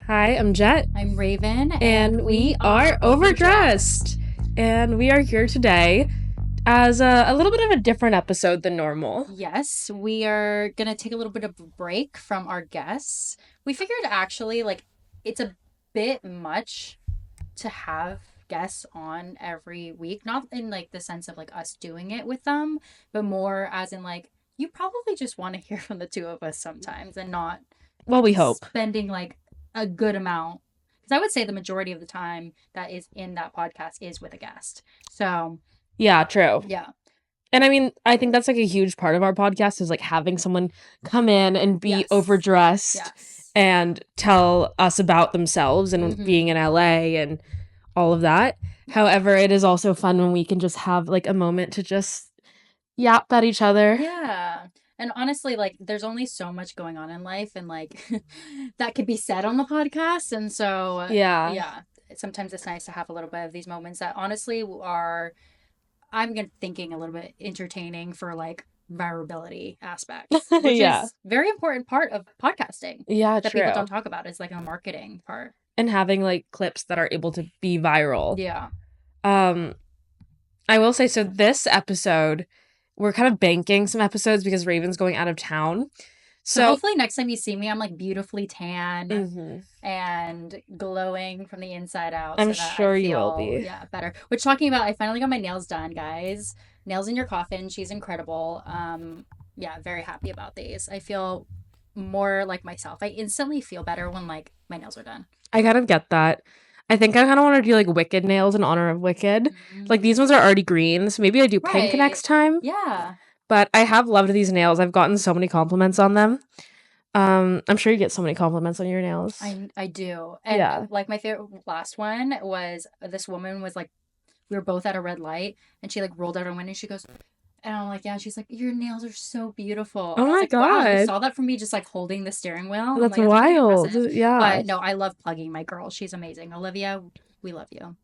Hi, I'm Jet. I'm Raven. And we are Overdressed. And we are here today as a little bit of a different episode than normal. Yes, we are going to take a little bit of a break from our guests. We figured actually, it's a bit much to have guests on every week. Not in, the sense of, us doing it with them, but more as in, you probably just want to hear from the two of us sometimes and not... Well, we hope. Spending, a good amount. Because I would say the majority of the time that is in that podcast is with a guest. So... Yeah, true. Yeah. And I mean, I think that's a huge part of our podcast is having someone come in and be overdressed and tell us about themselves and being in LA and all of that. However, it is also fun when we can just have a moment to just yap at each other. Yeah. And honestly, there's only so much going on in life and that could be said on the podcast. And so yeah, sometimes it's nice to have a little bit of these moments that honestly are... I'm thinking a little bit entertaining for vulnerability aspects, which is very important part of podcasting. Yeah, that true. People don't talk about is a marketing part and having clips that are able to be viral. Yeah. I will say, so this episode, we're kind of banking some episodes because Raven's going out of town. So hopefully next time you see me, I'm beautifully tan and glowing from the inside out. I'm sure you will be. Yeah, better. Which, talking about, I finally got my nails done, guys. Nails in your coffin. She's incredible. Yeah, very happy about these. I feel more like myself. I instantly feel better when my nails are done. I kind of get that. I think I kind of want to do Wicked nails in honor of Wicked. These ones are already green, so maybe I do pink next time. Yeah. But I have loved these nails. I've gotten so many compliments on them. I'm sure you get so many compliments on your nails. I do. And my favorite last one was this woman was we were both at a red light and she rolled out her window and she goes, and I'm like, yeah, she's like, your nails are so beautiful. Oh my God. Wow, you saw that from me just holding the steering wheel. That's wild. Yeah. But no, I love plugging my girl. She's amazing. Olivia, we love you.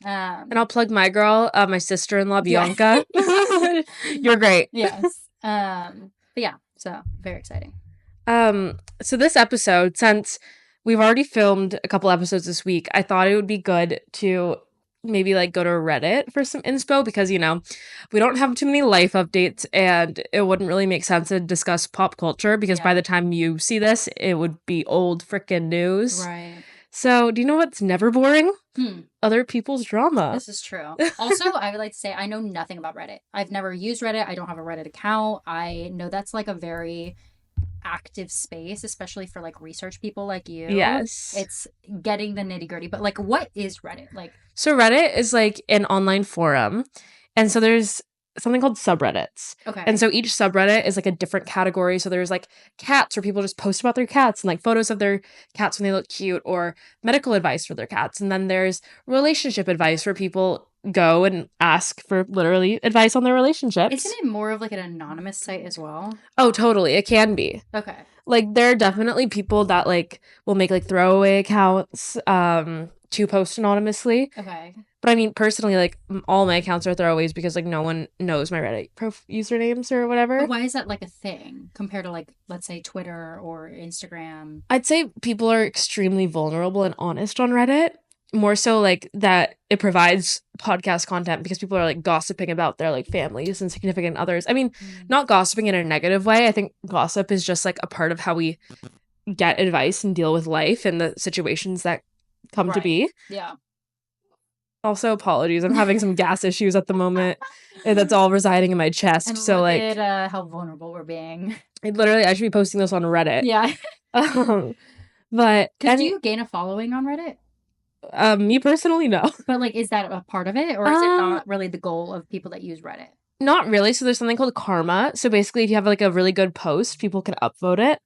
And I'll plug my girl, my sister-in-law, Bianca. You're great. Yes. But yeah, so very exciting. So this episode, since we've already filmed a couple episodes this week, I thought it would be good to maybe go to Reddit for some inspo because, we don't have too many life updates and it wouldn't really make sense to discuss pop culture because by the time you see this, it would be old frickin' news. Right. So, do you know what's never boring? Other people's drama. This is true. Also, I would like to say I know nothing about Reddit. I've never used Reddit. I don't have a Reddit account. I know that's a very active space, especially for research people like you. Yes. It's getting the nitty-gritty. But what is Reddit? So Reddit is an online forum. And so there's something called subreddits. Okay. And so each subreddit is a different category. So there's cats where people just post about their cats and photos of their cats when they look cute, or medical advice for their cats. And then there's relationship advice where people go and ask for literally advice on their relationships. Isn't it more of an anonymous site as well? Oh, totally. It can be. Okay. There are definitely people that will make throwaway accounts to post anonymously. Okay. But I mean, personally, all my accounts are throwaways because no one knows my Reddit usernames or whatever. But why is that a thing compared to let's say Twitter or Instagram? I'd say people are extremely vulnerable and honest on Reddit. More so that it provides podcast content because people are gossiping about their families and significant others. I mean, not gossiping in a negative way. I think gossip is just a part of how we get advice and deal with life and the situations that come to be. Yeah. Also, apologies. I'm having some gas issues at the moment. And that's all residing in my chest. And so look at how vulnerable we're being. I should be posting this on Reddit. Yeah. But do you gain a following on Reddit? Me personally, no. But is that a part of it, or is it not really the goal of people that use Reddit? Not really. So there's something called karma. So basically, if you have a really good post, people can upvote it.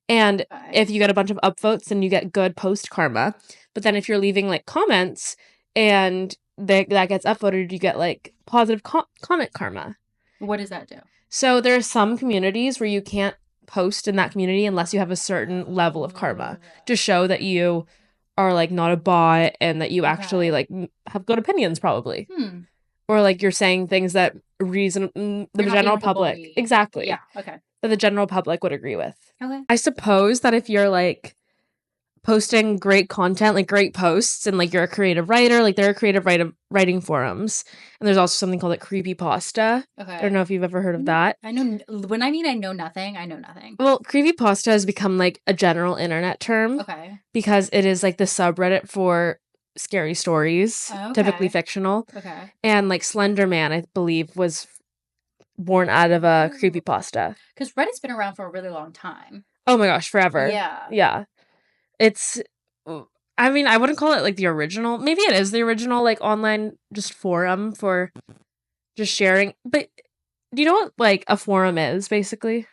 And if you get a bunch of upvotes, then you get good post karma. But then if you're leaving comments and that gets upvoted, you get positive comment karma. What does that do? So there are some communities where you can't post in that community unless you have a certain level of karma to show that you are not a bot and that you actually have good opinions probably. Or you're saying things that the general public exactly. Yeah. Okay. That the general public would agree with. Okay. I suppose that if you're posting great content, like great posts, and like you're a creative writer, like there are creative writing forums. And there's also something called like creepypasta. Okay. I don't know if you've ever heard of that. I know when I know nothing, I know nothing. Well, creepypasta has become like a general internet term. Okay. Because it is like the subreddit for scary stories, typically fictional. Okay. And like Slender Man, I believe, was born out of a creepypasta. Because Reddit's been around for a really long time. Oh my gosh, forever. Yeah. It's, I mean, I wouldn't call it like the original. Maybe it is the original like online just forum for just sharing. But do you know what like a forum is basically?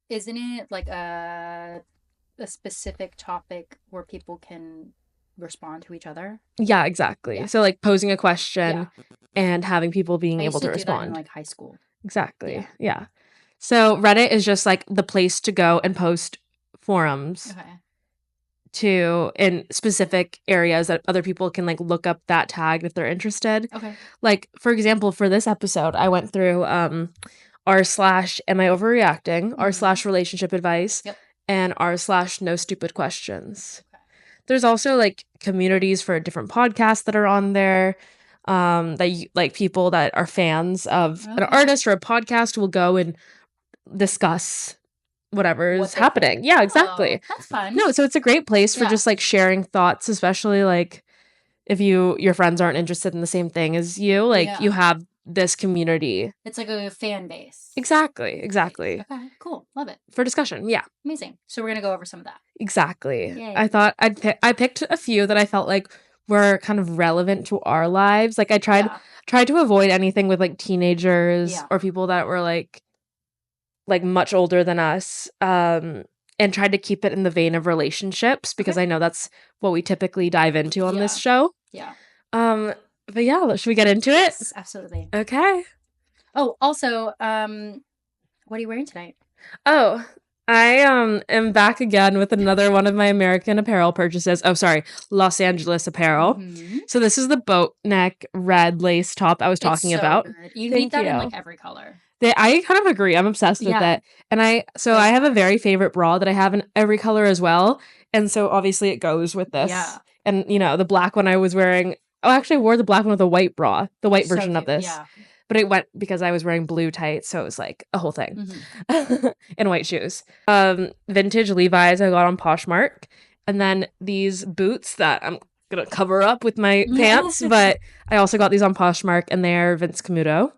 Isn't it like a specific topic where people can respond to each other? Yeah, exactly. Yeah. So like posing a question and having people being able to respond. That in like high school. Exactly. Yeah. So Reddit is just like the place to go and post forums to in specific areas that other people can like look up that tag if they're interested. Okay. Like for example, for this episode, I went through r/am I overreacting, r/relationship advice, and r/no stupid questions. Okay. There's also like communities for different podcasts that are on there. That you, like people that are fans of an artist or a podcast will go and discuss whatever is happening. Think. Yeah, exactly. That's fun. No, so it's a great place for just like sharing thoughts, especially like if your friends aren't interested in the same thing as you, like you have this community. It's like a fan base. Exactly. Okay, cool. Love it. For discussion, yeah. Amazing. So we're going to go over some of that. Exactly. Yay. I thought I picked a few that I felt like were kind of relevant to our lives. Like I tried to avoid anything with like teenagers or people that were like much older than us, and tried to keep it in the vein of relationships because I know that's what we typically dive into on this show. Yeah. But yeah, should we get into it? Yes, absolutely. Okay. Oh, also, what are you wearing tonight? Oh, I am back again with another one of my American Apparel purchases. Oh, sorry, Los Angeles Apparel. Mm-hmm. So this is the boat neck red lace top I was talking about. Good. You need that in like every color. I kind of agree. I'm obsessed with it. And I have a very favorite bra that I have in every color as well. And so obviously it goes with this. Yeah. And you know, the black one I was wearing, actually I wore the black one with a white bra, the white version of this. Yeah. But it went because I was wearing blue tights, so it was like a whole thing. Mm-hmm. And white shoes. Vintage Levi's I got on Poshmark. And then these boots that I'm going to cover up with my pants, but I also got these on Poshmark and they're Vince Camuto.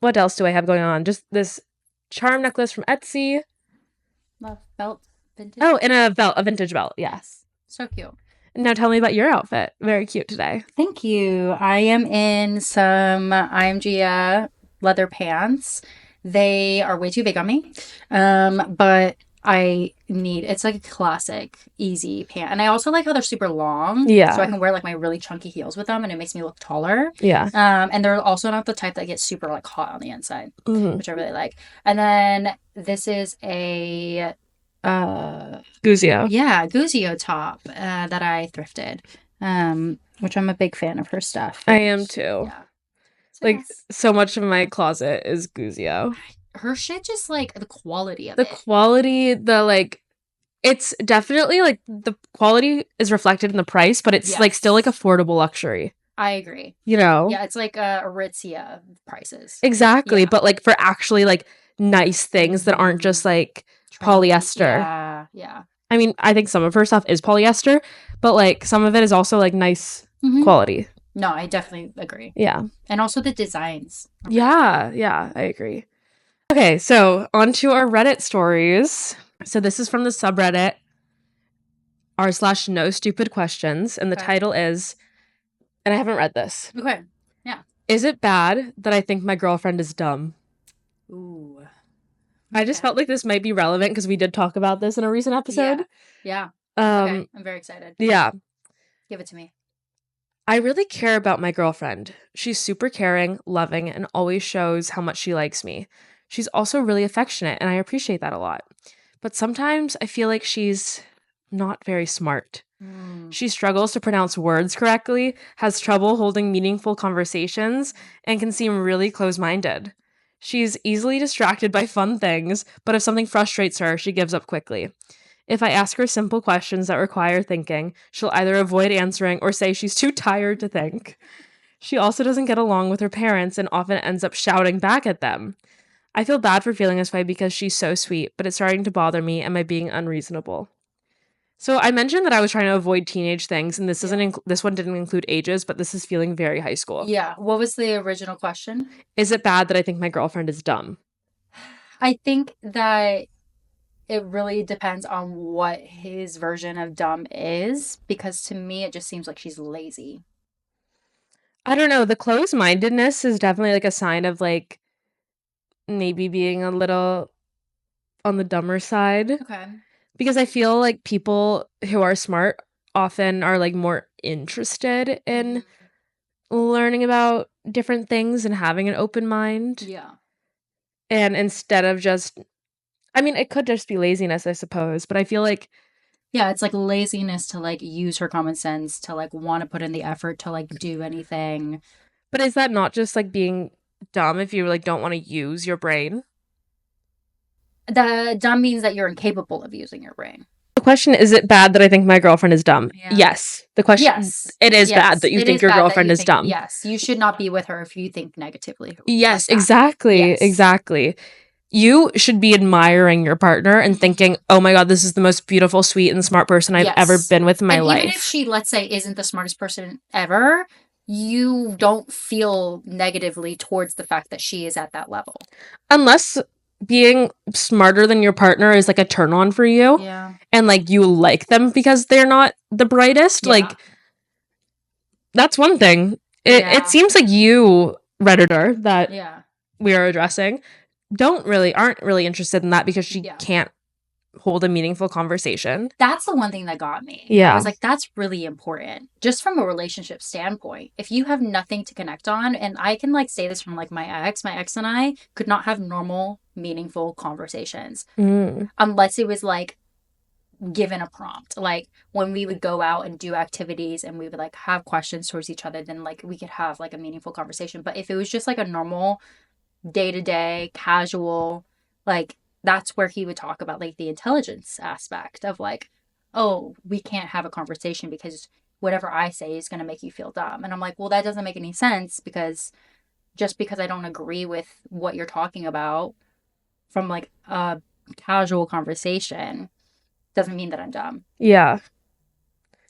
What else do I have going on? Just this charm necklace from Etsy. Love belt. Vintage. Oh, and a vintage belt. Yes. So cute. Now tell me about your outfit. Very cute today. Thank you. I am in some IMG leather pants. They are way too big on me. But it's like a classic, easy pant. And I also like how they're super long. Yeah. So I can wear like my really chunky heels with them and it makes me look taller. Yeah. And they're also not the type that gets super like hot on the inside, which I really like. And then this is a Guzio. Yeah, Guzio top that I thrifted. Which I'm a big fan of her stuff. I am too. Yeah. So much of my closet is Guzio. Her shit, just like the quality of it. The quality, it's definitely like the quality is reflected in the price, but it's like still like affordable luxury. I agree. You know? Yeah, it's like Aritzia prices. Exactly, but like for actually like nice things that aren't just like polyester. Yeah. I mean, I think some of her stuff is polyester, but like some of it is also like nice quality. No, I definitely agree. Yeah. And also the designs. Yeah, I agree. Okay, so on to our Reddit stories. So this is from the subreddit r/no stupid questions, and the title is, and I haven't read this. Okay, yeah. Is it bad that I think my girlfriend is dumb? Ooh. I just felt like this might be relevant because we did talk about this in a recent episode. Yeah. Okay, I'm very excited. Yeah. Give it to me. I really care about my girlfriend. She's super caring, loving, and always shows how much she likes me. She's also really affectionate, and I appreciate that a lot. But sometimes I feel like she's not very smart. She struggles to pronounce words correctly, has trouble holding meaningful conversations, and can seem really close-minded. She's easily distracted by fun things, but if something frustrates her, she gives up quickly. If I ask her simple questions that require thinking, she'll either avoid answering or say she's too tired to think. She also doesn't get along with her parents and often ends up shouting back at them. I feel bad for feeling this way because she's so sweet, but it's starting to bother me. Am I being unreasonable? So I mentioned that I was trying to avoid teenage things, and this this one didn't include ages, but this is feeling very high school. Yeah. What was the original question? Is it bad that I think my girlfriend is dumb? I think that it really depends on what his version of dumb is, because to me, it just seems like she's lazy. I don't know. The closed-mindedness is definitely like a sign of like maybe being a little on the dumber side. Okay. Because I feel like people who are smart often are like more interested in learning about different things and having an open mind. Yeah. And instead of just, I mean, it could just be laziness, I suppose, but I feel like, yeah, it's like laziness to like use her common sense to like want to put in the effort to like do anything. But is that not just like being dumb if you like don't want to use your brain? The dumb means that you're incapable of using your brain. The question is it bad that I think my girlfriend is dumb? Yeah. Yes. The question yes. It is bad that you think your girlfriend is dumb. Yes. You should not be with her if you think negatively. Yes, like exactly. Yes. Exactly. You should be admiring your partner and thinking, oh my God, this is the most beautiful, sweet, and smart person I've ever been with in my life. Even if she, let's say, isn't the smartest person ever, you don't feel negatively towards the fact that she is at that level. Unless being smarter than your partner is like a turn on for you. Yeah. And like you like them because they're not the brightest. Yeah. Like that's one thing. It seems like you, Redditor, that we are addressing, aren't really interested in that because she can't hold a meaningful conversation. That's the one thing that got me. Yeah. I was like, that's really important. Just from a relationship standpoint. If you have nothing to connect on, and I can like say this from like my ex and I could not have normal, meaningful conversations. Unless it was like given a prompt. Like when we would go out and do activities and we would like have questions towards each other, then like we could have like a meaningful conversation. But if it was just like a normal day-to-day casual, like that's where he would talk about like the intelligence aspect of like, oh, we can't have a conversation because whatever I say is going to make you feel dumb. And I'm like, well, that doesn't make any sense, because just because I don't agree with what you're talking about from like a casual conversation doesn't mean that I'm dumb. Yeah.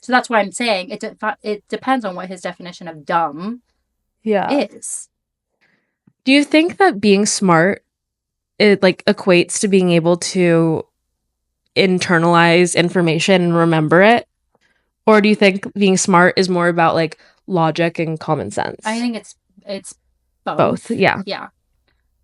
So that's why I'm saying it depends on what his definition of dumb is. Do you think that being smart, it like equates to being able to internalize information and remember it? Or do you think being smart is more about like logic and common sense? I think it's both. Both, yeah. Yeah.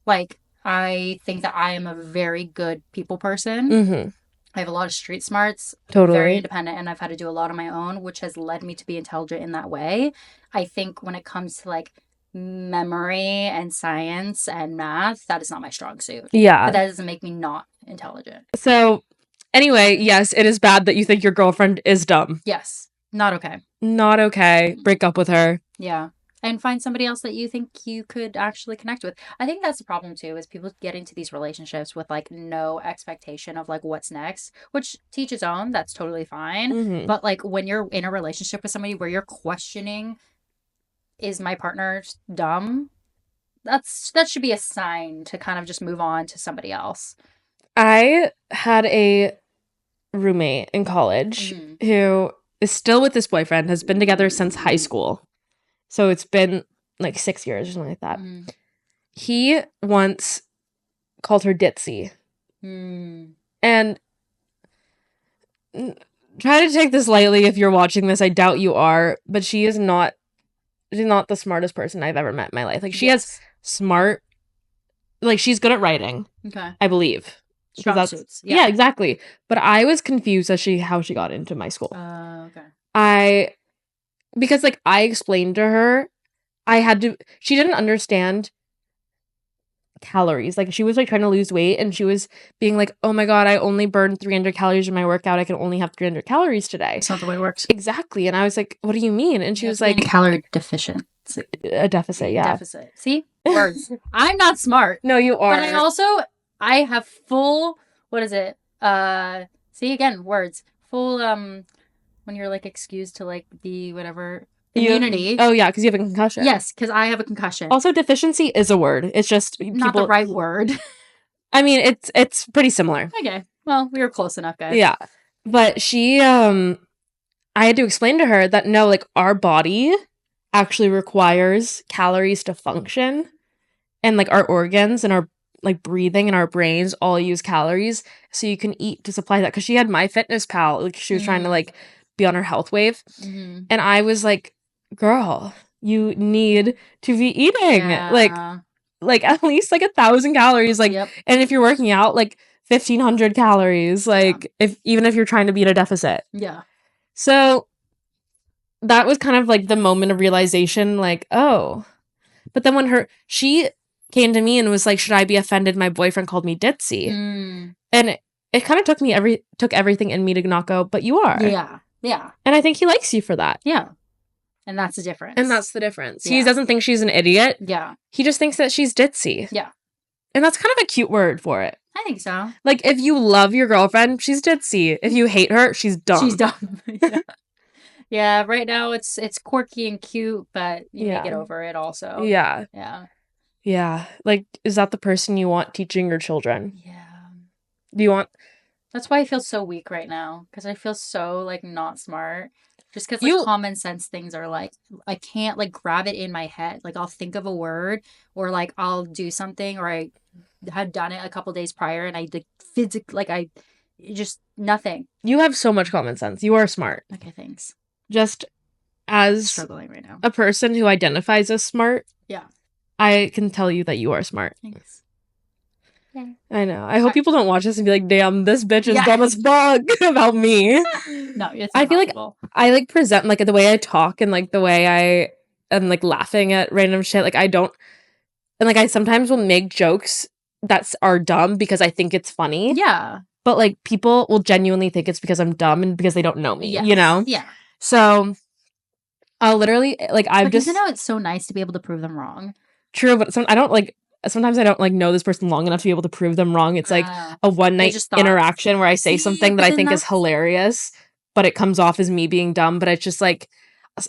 Like, I think that I am a very good people person. I have a lot of street smarts. Totally. Very independent, and I've had to do a lot on my own, which has led me to be intelligent in that way. I think when it comes to like memory and science and math, that is not my strong suit. Yeah. But that doesn't make me not intelligent. So anyway, yes, it is bad that you think your girlfriend is dumb. Yes. Not okay. Not okay. Break up with her. Yeah. And find somebody else that you think you could actually connect with. I think that's the problem too, is people get into these relationships with like no expectation of like what's next, which to each his own, that's totally fine. But like when you're in a relationship with somebody where you're questioning, is my partner dumb? That should be a sign to kind of just move on to somebody else. I had a roommate in college who is still with this boyfriend, has been together since high school. So it's been like 6 years or something like that. He once called her ditzy. And try to take this lightly if you're watching this. I doubt you are. But she's not the smartest person I've ever met in my life. Like she has smart, like she's good at writing. Okay. I believe. Strong suits. Yeah, exactly. But I was confused as how she got into my school. Okay. Because like I explained to her, she didn't understand calories. Like she was like trying to lose weight and she was being like, oh my God, I only burned 300 calories in my workout. I can only have 300 calories today. That's not the way it works. Exactly. And I was like, what do you mean? And she was like, calorie deficient. A deficit, yeah. Deficit. See? Words. I'm not smart. No, you are. But I have full, See, again, words. Full, when you're, like, excused to, like, be whatever, immunity. Oh, yeah, because you have a concussion. Yes, because I have a concussion. Also, deficiency is a word. It's just people... Not the right word. I mean, it's pretty similar. Okay. Well, we were close enough, guys. Yeah. But she, I had to explain to her that, no, like, our body actually requires calories to function. And, like, our organs and our, like, breathing and our brains all use calories. So you can eat to supply that. Because she had MyFitnessPal. Like, she was trying to, like, be on her health wave. Mm-hmm. And I was like, girl, you need to be eating. Yeah. Like at least, like, 1,000 calories. Like, yep. And if you're working out, like, 1,500 calories. Like, even if you're trying to be in a deficit. Yeah. So that was kind of, like, the moment of realization, like, oh. But then when she came to me and was like, should I be offended my boyfriend called me ditzy? And it kind of took everything in me to not go, but you are. Yeah. Yeah. And I think he likes you for that. Yeah. And that's the difference. Yeah. He doesn't think she's an idiot. Yeah. He just thinks that she's ditzy. Yeah. And that's kind of a cute word for it. I think so. Like, if you love your girlfriend, she's ditzy. If you hate her, she's dumb. She's dumb. Yeah. Yeah, right now it's quirky and cute, but you may get over it also. Yeah. Yeah. Yeah. Like, is that the person you want teaching your children? Yeah. Do you want... That's why I feel so weak right now. Because I feel so, like, not smart. Just because, like, common sense things are, like, I can't, like, grab it in my head. Like, I'll think of a word, or, like, I'll do something, or I had done it a couple days prior, and I, like, physically, like, just nothing. You have so much common sense. You are smart. Okay, thanks. Just as struggling right now. A person who identifies as smart. Yeah. I can tell you that you are smart. Thanks. Yeah. I know. I hope people don't watch this and be like, damn, this bitch is dumb as fuck about me. No, it's I feel like I, like, present, like, the way I talk and, like, the way I am, like, laughing at random shit. Like, I don't... And, like, I sometimes will make jokes that are dumb because I think it's funny. Yeah. But, like, people will genuinely think it's because I'm dumb and because they don't know me, you know? Yeah. So, I'll literally, like, I've just... Isn't it's so nice to be able to prove them wrong? True, but sometimes I don't, like, know this person long enough to be able to prove them wrong. It's, like, a one-night interaction where I say something that I think is hilarious, but it comes off as me being dumb, but it's just, like,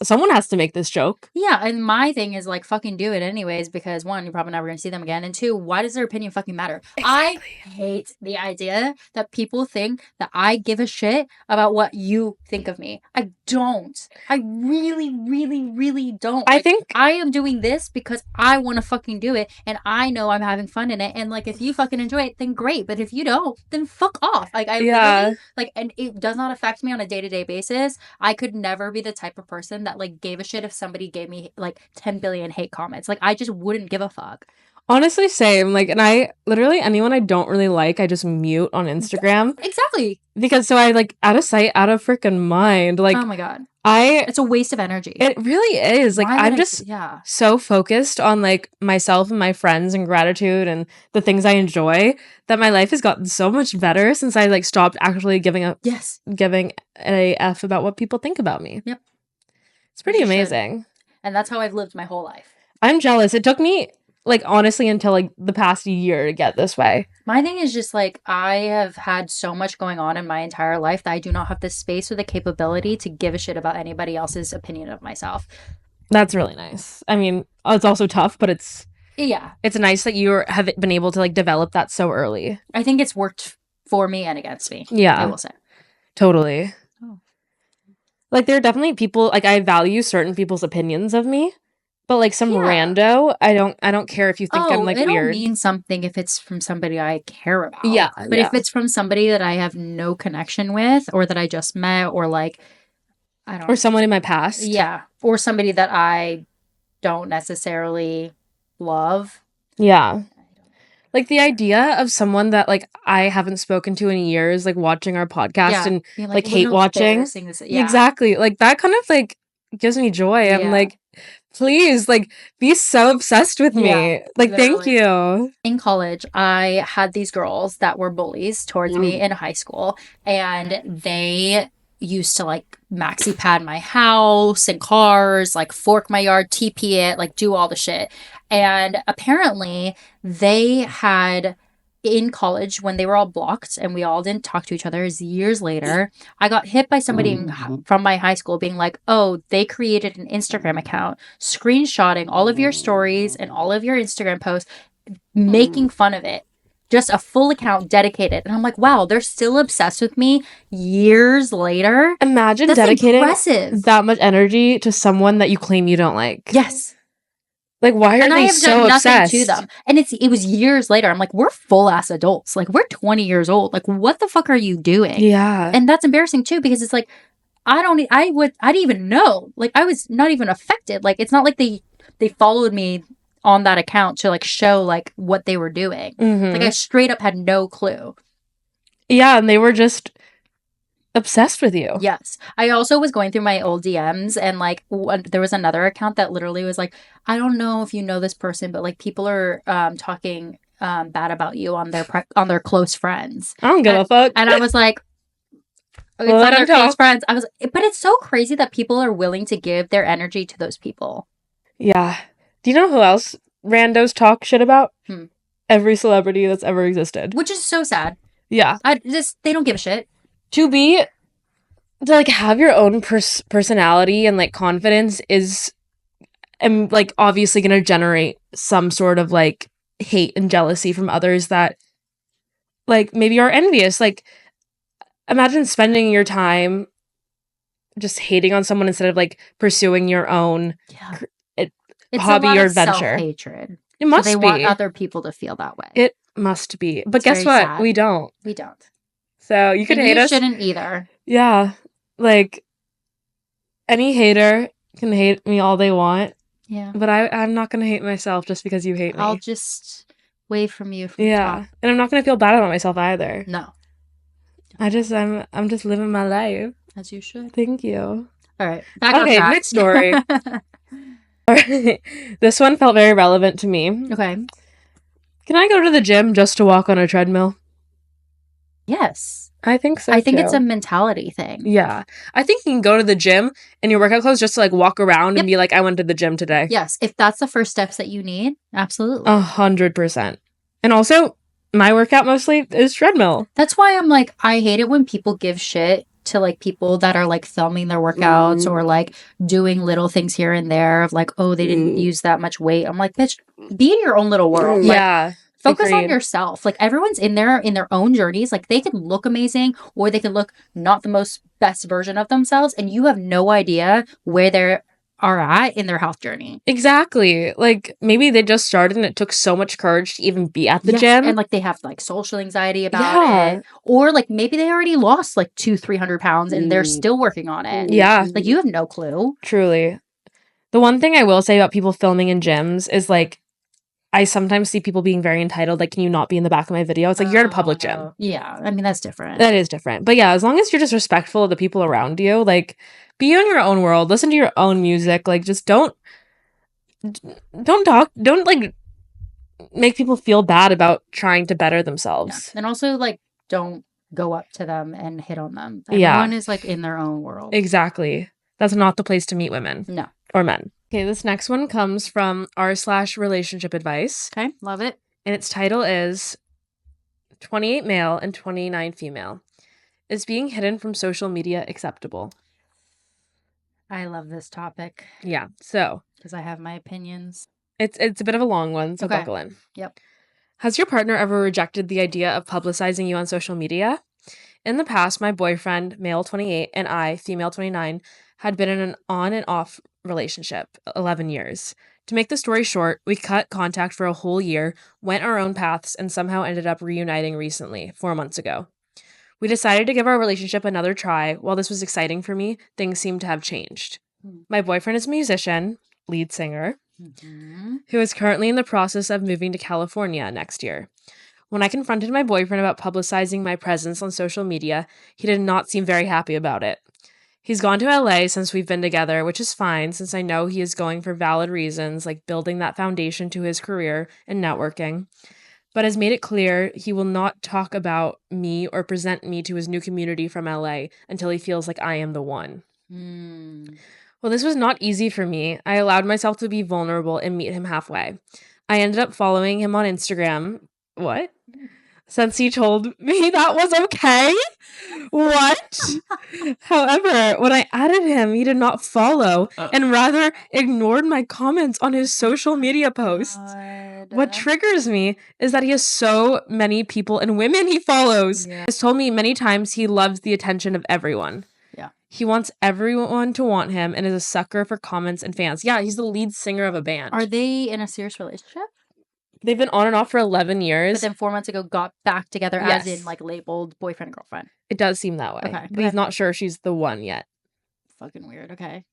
someone has to make this joke. Yeah, and my thing is, like, fucking do it anyways, because one, you're probably never gonna see them again, and two, why does their opinion fucking matter? Exactly. I hate the idea that people think that I give a shit about what you think of me. I don't. I really, really, really don't. I think I am doing this because I want to fucking do it, and I know I'm having fun in it, and, like, if you fucking enjoy it, then great, but if you don't, then fuck off. Like, I literally, like, and it does not affect me on a day-to-day basis. I could never be the type of person that, like, gave a shit if somebody gave me, like, 10 billion hate comments. Like, I just wouldn't give a fuck. Honestly, same. Like, and I literally, anyone I don't really like, I just mute on Instagram. Exactly. Because so I, like, out of sight, out of freaking mind. Like, oh my God. It's a waste of energy. It really is. Like, I'm just so focused on, like, myself and my friends and gratitude and the things I enjoy that my life has gotten so much better since I, like, stopped actually giving an F about what people think about me. Yep. It's pretty amazing. And that's how I've lived my whole life. I'm jealous. It took me, like, honestly, until, like, the past year to get this way. My thing is just, like, I have had so much going on in my entire life that I do not have the space or the capability to give a shit about anybody else's opinion of myself. That's really nice. I mean, it's also tough, but it's nice that you have been able to, like, develop that so early. I think it's worked for me and against me. Yeah. I will say. Totally. Oh. Like, there are definitely people, like, I value certain people's opinions of me. But, like, some rando, I don't care if you think I'm, like, weird. It'll mean something if it's from somebody I care about. Yeah. But if it's from somebody that I have no connection with, or that I just met, or, like, I don't know. Or someone in my past. Yeah. Or somebody that I don't necessarily love. Yeah. Like, the idea of someone that, like, I haven't spoken to in years, like, watching our podcast and, like hate watching. Exactly. Like, that kind of, like, gives me joy. I'm like, please, like, be so obsessed with me. Like, literally. Thank you. In college, I had these girls that were bullies towards me in high school, and they used to, like, maxi pad my house and cars, like, fork my yard, TP it, like, do all the shit. And apparently they had in college when they were all blocked and we all didn't talk to each other years later, I got hit by somebody from my high school being like, oh, they created an Instagram account, screenshotting all of your stories and all of your Instagram posts, making fun of it. Just a full account dedicated. And I'm like, wow, they're still obsessed with me years later. Imagine That's dedicating impressive. that much energy to someone that you claim you don't like. Yes. Like, why are they so obsessed? And I have done nothing to them. And it was years later. I'm like, we're full-ass adults. Like, we're 20 years old. Like, what the fuck are you doing? Yeah. And that's embarrassing, too, because it's like, I didn't even know. Like, I was not even affected. Like, it's not like they followed me on that account to, like, show, like, what they were doing. Mm-hmm. Like, I straight up had no clue. Yeah, and they were just obsessed with you. Yes. I also was going through my old DMs and like there was another account that literally was like, I don't know if you know this person, but like people are talking bad about you on their close friends. I don't give a fuck. And I was like, it's on their close friends. But it's so crazy that people are willing to give their energy to those people. Yeah. Do you know who else randos talk shit about? Every celebrity that's ever existed. Which is so sad. Yeah. They don't give a shit. To like have your own personality and like confidence is like obviously going to generate some sort of like hate and jealousy from others that like maybe are envious. Like imagine spending your time just hating on someone instead of like pursuing your own hobby or adventure. Self-hatred. It must be. They want other people to feel that way. It must be. But guess what? Sad. We don't. So you can hate us. You shouldn't either. Yeah. Like, any hater can hate me all they want. Yeah. But I'm not going to hate myself just because you hate me. I'll just wave from you from the top. And I'm not going to feel bad about myself either. No. I'm just living my life. As you should. Thank you. All right. Back on track. Next story. All right. This one felt very relevant to me. Okay. Can I go to the gym just to walk on a treadmill? Yes. I think so. I think it's a mentality thing. Yeah. I think you can go to the gym in your workout clothes just to like walk around and be like, I went to the gym today. Yes. If that's the first steps that you need, absolutely. 100%. And also, my workout mostly is treadmill. That's why I'm like, I hate it when people give shit to like people that are like filming their workouts or like doing little things here and there of like, oh, they didn't use that much weight. I'm like, bitch, be in your own little world. Yeah. Focus on yourself. Like everyone's in their own journeys. Like they could look amazing or they could look not the most best version of themselves. And you have no idea where they are at in their health journey. Exactly. Like maybe they just started and it took so much courage to even be at the gym. And like they have like social anxiety about it. Or like maybe they already lost like 200-300 pounds and they're still working on it. Yeah. Like you have no clue. Truly. The one thing I will say about people filming in gyms is like, I sometimes see people being very entitled. Like, can you not be in the back of my video? It's like, you're at a public gym. Yeah. I mean, that's different. That is different. But yeah, as long as you're just respectful of the people around you, like, be in your own world. Listen to your own music. Like, just don't like, make people feel bad about trying to better themselves. Yeah. And also, like, don't go up to them and hit on them. Everyone is, like, in their own world. Exactly. That's not the place to meet women. No. Or men. Okay, this next one comes from r/relationship advice. Okay, love it. And its title is 28 male and 29 female. Is being hidden from social media acceptable? I love this topic. Yeah, so. Because I have my opinions. It's a bit of a long one, so buckle in. Yep. Has your partner ever rejected the idea of publicizing you on social media? In the past, my boyfriend, male 28, and I, female 29, had been in an on and off relationship, 11 years. To make the story short, we cut contact for a whole year, went our own paths, and somehow ended up reuniting recently, 4 months ago. We decided to give our relationship another try. While this was exciting for me, things seemed to have changed. My boyfriend is a musician, lead singer, who is currently in the process of moving to California next year. When I confronted my boyfriend about publicizing my presence on social media, he did not seem very happy about it. He's gone to LA since we've been together, which is fine since I know he is going for valid reasons like building that foundation to his career and networking, but has made it clear he will not talk about me or present me to his new community from LA until he feels like I am the one. Well, this was not easy for me. I allowed myself to be vulnerable and meet him halfway. I ended up following him on Instagram. What? since he told me that was okay. What? However, when I added him, he did not follow and rather ignored my comments on his social media posts. God. What triggers me is that he has so many people and women he follows. Yeah. He's told me many times he loves the attention of everyone. Yeah. He wants everyone to want him and is a sucker for comments and fans. Yeah, he's the lead singer of a band. Are they in a serious relationship? They've been on and off for 11 years. But then 4 months ago got back together as in like labeled boyfriend and girlfriend. It does seem that way. Okay. But he's not sure she's the one yet. Fucking weird. Okay.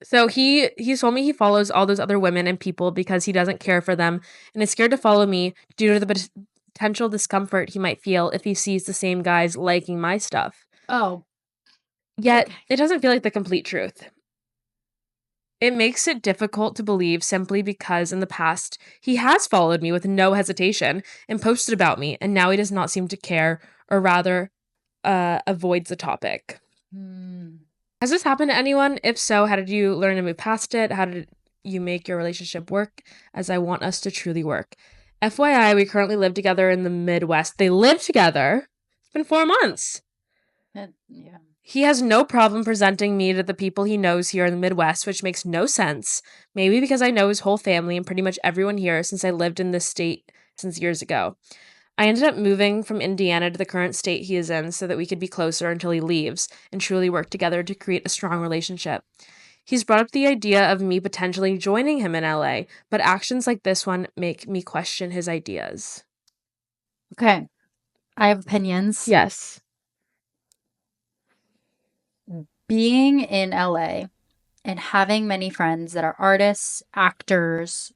So he told me he follows all those other women and people because he doesn't care for them and is scared to follow me due to the potential discomfort he might feel if he sees the same guys liking my stuff. Oh. Yet, it doesn't feel like the complete truth. It makes it difficult to believe simply because in the past, he has followed me with no hesitation and posted about me, and now he does not seem to care, or rather, avoids the topic. Has this happened to anyone? If so, how did you learn to move past it? How did you make your relationship work, as I want us to truly work? FYI, we currently live together in the Midwest. They live together. It's been 4 months. Yeah. He has no problem presenting me to the people he knows here in the Midwest, which makes no sense. Maybe because I know his whole family and pretty much everyone here since I lived in this state since years ago. I ended up moving from Indiana to the current state he is in so that we could be closer until he leaves and truly work together to create a strong relationship. He's brought up the idea of me potentially joining him in LA, but actions like this one make me question his ideas. Okay. I have opinions. Yes. Being in LA and having many friends that are artists, actors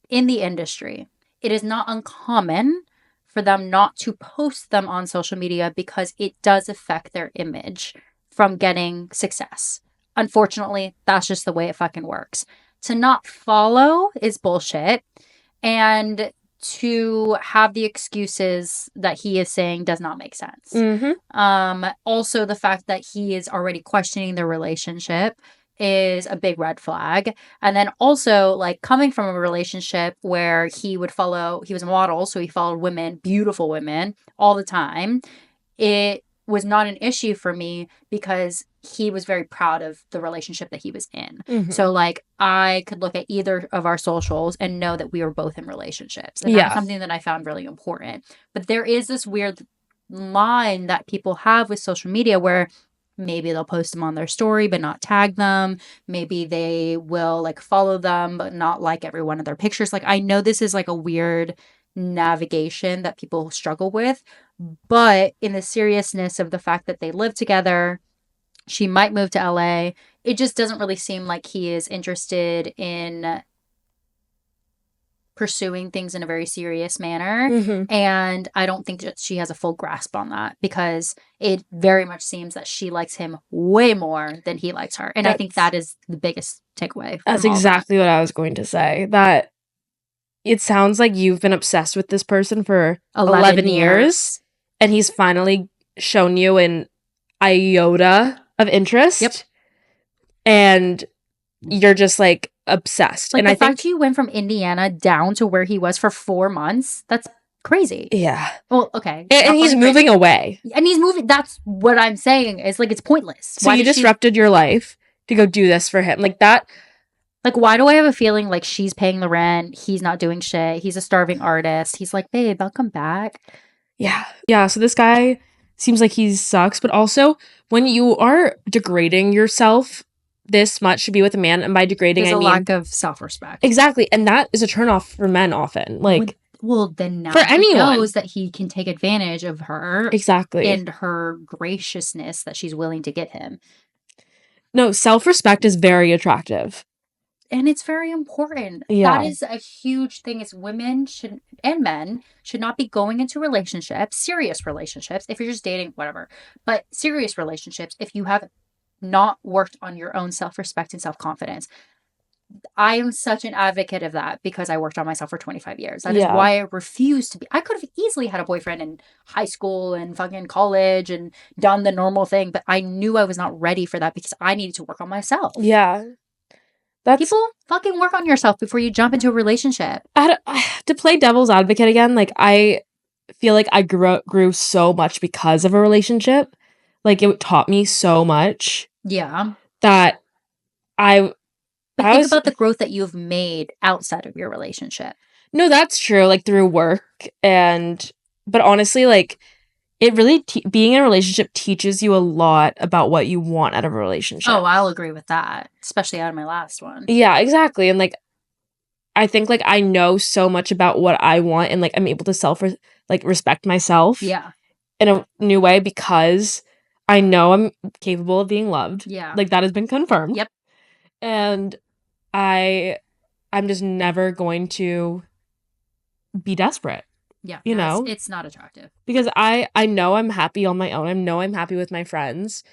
in the industry, it is not uncommon for them not to post them on social media because it does affect their image from getting success. Unfortunately, that's just the way it fucking works. To not follow is bullshit. And to have the excuses that he is saying does not make sense. Also, the fact that he is already questioning the relationship is a big red flag. And then also, like, coming from a relationship where he was a model, so he followed women, beautiful women, all the time. It was not an issue for me because he was very proud of the relationship that he was in. So, like, I could look at either of our socials and know that we were both in relationships. And that's something that I found really important. But there is this weird line that people have with social media where maybe they'll post them on their story but not tag them. Maybe they will, like, follow them but not like every one of their pictures. Like, I know this is, like, a weird navigation that people struggle with, but in the seriousness of the fact that they live together, she might move to LA, it just doesn't really seem like he is interested in pursuing things in a very serious manner. And I don't think that she has a full grasp on that because it very much seems that she likes him way more than he likes her. And I think that is the biggest takeaway. That's exactly what I was going to say. That it sounds like you've been obsessed with this person for 11 years. And he's finally shown you an iota of interest. And you're just, like, obsessed. Like, and the fact you went from Indiana down to where he was for 4 months, that's crazy. Yeah. Well, okay. And he's moving away. And he's moving. That's what I'm saying. It's like, it's pointless. So you disrupted your life to go do this for him. Like, that. Like, why do I have a feeling like she's paying the rent? He's not doing shit. He's a starving artist. He's like, babe, I'll come back. Yeah. Yeah. So this guy seems like he sucks. But also, when you are degrading yourself this much to be with a man, and by degrading, there's I mean a lack of self-respect. Exactly. And that is a turnoff for men often. Like, well, then now for anyone knows that he can take advantage of her. Exactly. And her graciousness that she's willing to give him. No, self-respect is very attractive. And it's very important. Yeah. That is a huge thing. Is women and men should not be going into relationships, serious relationships, if you're just dating, whatever. But serious relationships, if you have not worked on your own self-respect and self-confidence. I am such an advocate of that because I worked on myself for 25 years. That is why I refuse to be. I could have easily had a boyfriend in high school and fucking college and done the normal thing, but I knew I was not ready for that because I needed to work on myself. Yeah. People fucking work on yourself before you jump into a relationship. To play devil's advocate again, like, I feel like I grew so much because of a relationship. Like, it taught me so much. Yeah. That But think about the growth that you've made outside of your relationship. No, that's true. Like, through work but honestly, like, it really being in a relationship teaches you a lot about what you want out of a relationship. Oh, I'll agree with that, especially out of my last one. Yeah, exactly. And like, I think like I know so much about what I want, and like I'm able to respect myself. Yeah. In a new way because I know I'm capable of being loved. Yeah. Like, that has been confirmed. Yep. And I'm just never going to be desperate. Yeah. You know? It's not attractive. Because I know I'm happy on my own. I know I'm happy with my friends.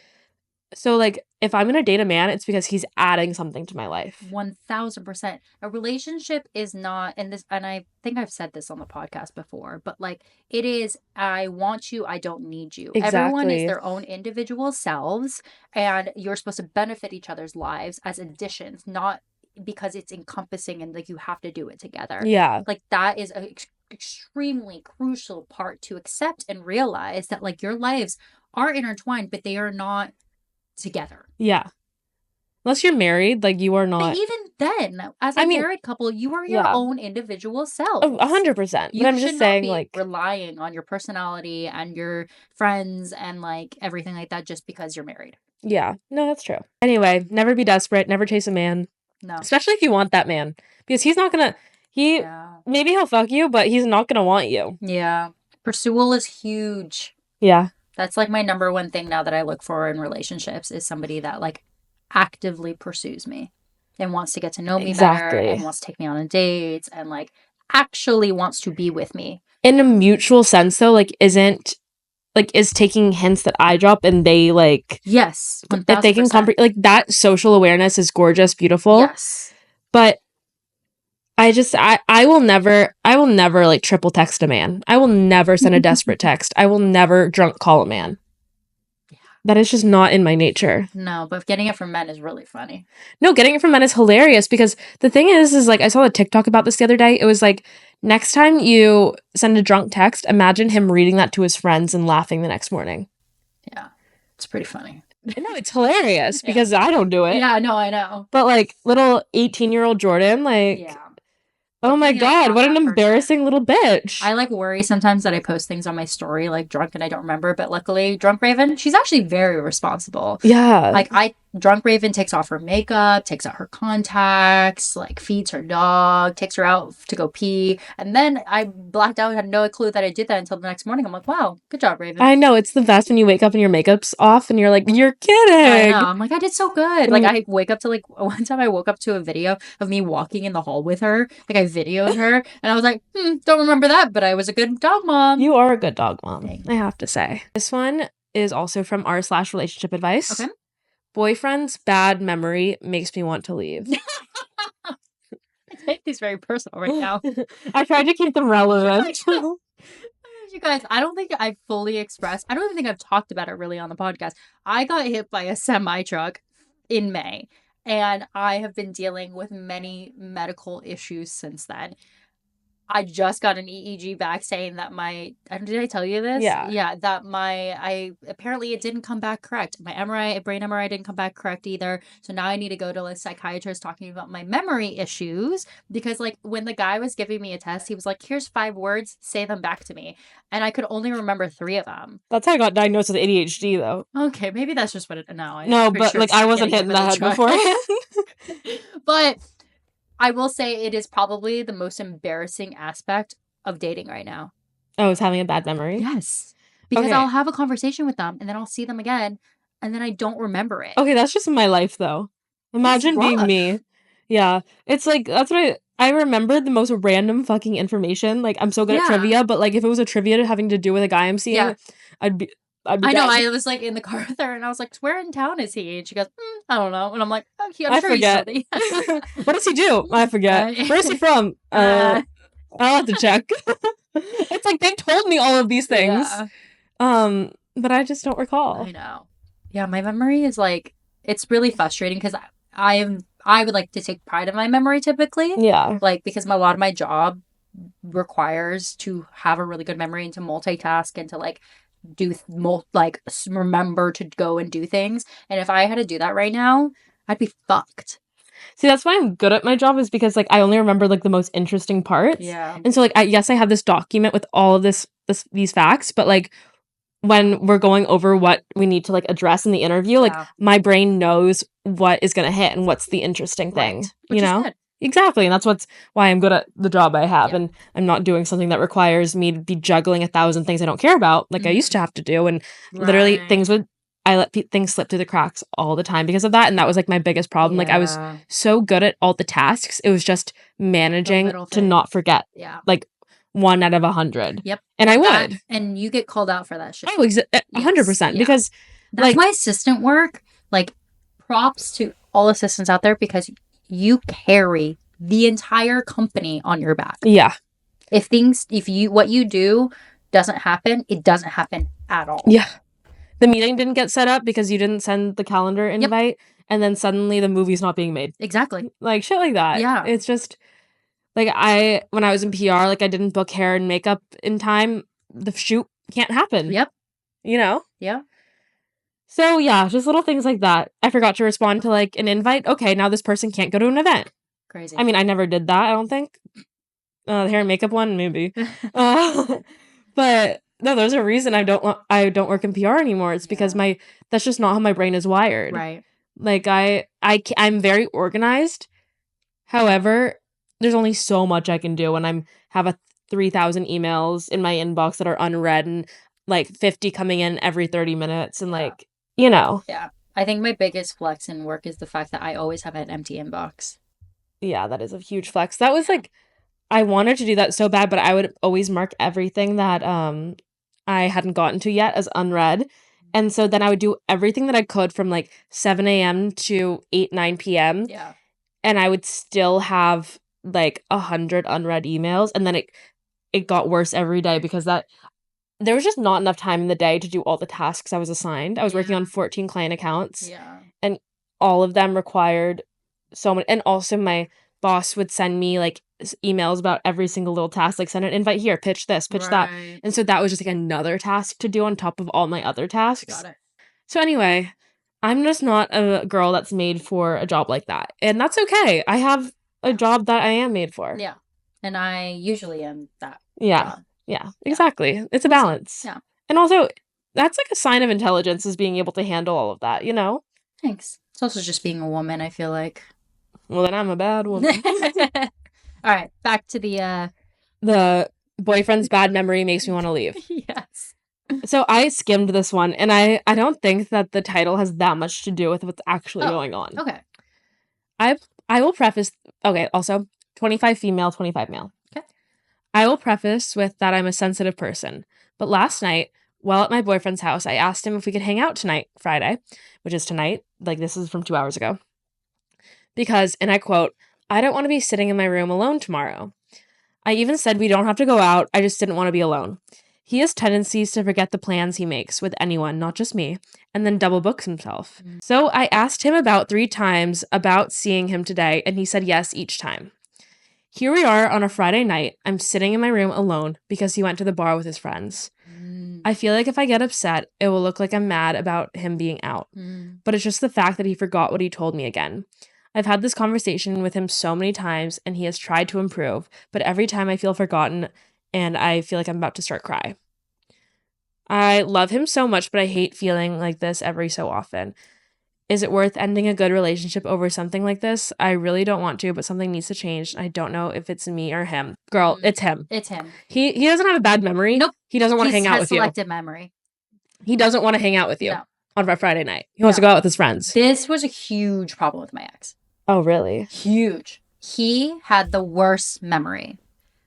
So, like, if I'm gonna date a man, it's because he's adding something to my life. 1000%. A relationship is not, and I think I've said this on the podcast before, but like, it is, I want you, I don't need you. Exactly. Everyone is their own individual selves, and you're supposed to benefit each other's lives as additions, not because it's encompassing and like you have to do it together. Yeah. Like, that is a extremely crucial part to accept and realize that like your lives are intertwined, but they are not together. Yeah. Unless you're married, like, you are not. But even then, as a married couple, you are your own individual self. 100%. But I'm just saying, like, relying on your personality and your friends and like everything like that just because you're married. Yeah. No, that's true. Anyway, never be desperate. Never chase a man. No. Especially if you want that man. Because he's not gonna... Maybe he'll fuck you, but he's not gonna want you. Yeah. Pursual is huge. Yeah. That's like my number one thing now that I look for in relationships is somebody that like actively pursues me and wants to get to know me better and wants to take me on dates and like actually wants to be with me. In a mutual sense though, like, is taking hints that I drop and they like... Yes. 1000%. If they can comprehend, like, that social awareness is gorgeous, beautiful. Yes. But I will never like triple text a man. I will never send a desperate text. I will never drunk call a man. Yeah. That is just not in my nature. No, but getting it from men is really funny. No, getting it from men is hilarious because the thing is like, I saw a TikTok about this the other day. It was like, next time you send a drunk text, imagine him reading that to his friends and laughing the next morning. Yeah. It's pretty funny. No, it's hilarious because I don't do it. Yeah, no, I know. But like little 18-year-old Jordan, like... Yeah. Oh my God, what an embarrassing little bitch. I like worry sometimes that I post things on my story like drunk and I don't remember, but luckily Drunk Raven, she's actually very responsible. Yeah. Like Drunk Raven takes off her makeup, takes out her contacts, like feeds her dog, takes her out to go pee. And then I blacked out, had no clue that I did that until the next morning. I'm like, wow, good job, Raven. I know, it's the best when you wake up and your makeup's off and you're like, you're kidding. I know. I'm like, I did so good. Like, I wake up to like, one time I woke up to a video of me walking in the hall with her. Like, I videoed her and I was like, don't remember that, but I was a good dog mom. You are a good dog mom, I have to say. This one is also from r/relationship advice. Okay. Boyfriend's bad memory makes me want to leave. I take these very personal right now. I tried to keep them relevant. You guys, I don't think I've fully expressed. I don't even think I've talked about it really on the podcast. I got hit by a semi-truck in May, and I have been dealing with many medical issues since then. I just got an EEG back saying that did I tell you this? Yeah. Yeah, that apparently it didn't come back correct. My brain MRI didn't come back correct either. So now I need to go to a psychiatrist talking about my memory issues because like when the guy was giving me a test, he was like, here's 5 words, say them back to me. And I could only remember 3 of them. That's how I got diagnosed with ADHD though. Okay, maybe that's just what No, but like I wasn't hitting that beforehand. But I will say it is probably the most embarrassing aspect of dating right now. Oh, is having a bad memory? Yes. Because I'll have a conversation with them and then I'll see them again and then I don't remember it. Okay, that's just in my life though. Imagine being me. Yeah. It's like, that's what I remembered the most random fucking information. Like, I'm so good at trivia, but like if it was a trivia having to do with a guy I'm seeing, I'd be I know. I was like in the car with her, and I was like, "Where in town is he?" And she goes, "I don't know." And I'm like, "I'm sure forget. He's What does he do? I forget. Where's he from? I'll have to check." It's like they told me all of these things, but I just don't recall. I know. Yeah, my memory is like it's really frustrating because I I would like to take pride in my memory typically. Yeah. Like, because a lot of my job requires to have a really good memory and to multitask and to like do remember to go and do things. And if I had to do that right now, I'd be fucked. See, that's why I'm good at my job, is because like I only remember like the most interesting parts. Yeah. And so like I have this document with all of these facts, but like when we're going over what we need to like address in the interview, like my brain knows what is going to hit and what's the interesting thing, Which is good. Exactly. And that's why I'm good at the job I have. And I'm not doing something that requires me to be juggling 1,000 things I don't care about, like I used to have to do. And literally I let things slip through the cracks all the time because of that. And that was like my biggest problem. Like I was so good at all the tasks. It was just managing to not forget. Yeah. Like 1 out of 100. Yep. And I would. And you get called out for that shit. Oh, 100%. Because that's my assistant work. Like, props to all assistants out there, because you carry the entire company on your back. Yeah. If what you do doesn't happen, it doesn't happen at all. Yeah. The meeting didn't get set up because you didn't send the calendar invite, and then suddenly the movie's not being made. Exactly. Like shit like that. Yeah. It's just like when I was in PR, like I didn't book hair and makeup in time. The shoot can't happen. Yep. Yeah. So yeah, just little things like that. I forgot to respond to like an invite. Okay, now this person can't go to an event. Crazy. I mean, I never did that, I don't think. The hair and makeup one, maybe. But no, there's a reason I don't work in PR anymore. It's because that's just not how my brain is wired. Right. Like I'm very organized. However, there's only so much I can do when I have 3,000 emails in my inbox that are unread and like 50 coming in every 30 minutes and like, Yeah. I think my biggest flex in work is the fact that I always have an empty inbox. Yeah, that is a huge flex. That was like, I wanted to do that so bad, but I would always mark everything that I hadn't gotten to yet as unread. And so then I would do everything that I could from like 7 a.m. to 8, 9 p.m. Yeah. And I would still have like 100 unread emails. And then it got worse every day because there was just not enough time in the day to do all the tasks I was assigned. I was working on 14 client accounts. Yeah. And all of them required so much. And also my boss would send me like emails about every single little task, like send an invite here, pitch this, pitch that. And so that was just like another task to do on top of all my other tasks. Got it. So anyway, I'm just not a girl that's made for a job like that. And that's okay. I have a job that I am made for. Yeah. And I usually am that. Yeah. Job. Yeah, exactly. It's a balance. Yeah. And also, that's like a sign of intelligence, is being able to handle all of that, Thanks. It's also just being a woman, I feel like. Well, then I'm a bad woman. All right, back to the boyfriend's bad memory makes me want to leave. Yes. So I skimmed this one, and I don't think that the title has that much to do with what's actually going on. Okay. I will preface, also 25 female, 25 male. Okay. I will preface with that I'm a sensitive person. But last night, while at my boyfriend's house, I asked him if we could hang out tonight, Friday, which is tonight. Like, this is from 2 hours ago. Because, and I quote, "I don't want to be sitting in my room alone tomorrow." I even said we don't have to go out. I just didn't want to be alone. He has tendencies to forget the plans he makes with anyone, not just me, and then double books himself. So I asked him about 3 times about seeing him today, and he said yes each time. Here we are on a Friday night. I'm sitting in my room alone because he went to the bar with his friends. I feel like if I get upset, it will look like I'm mad about him being out. But it's just the fact that he forgot what he told me again. I've had this conversation with him so many times, and he has tried to improve, but every time I feel forgotten, and I feel like I'm about to start cry. I love him so much, but I hate feeling like this every so often. Is it worth ending a good relationship over something like this? I really don't want to, but something needs to change. I don't know if it's me or him. Girl, it's him. It's him. He doesn't have a bad memory. Nope. He doesn't want to hang out with you. He has selective memory. He doesn't want to hang out with you on a Friday night. He wants to go out with his friends. This was a huge problem with my ex. Oh, really? Huge. He had the worst memory,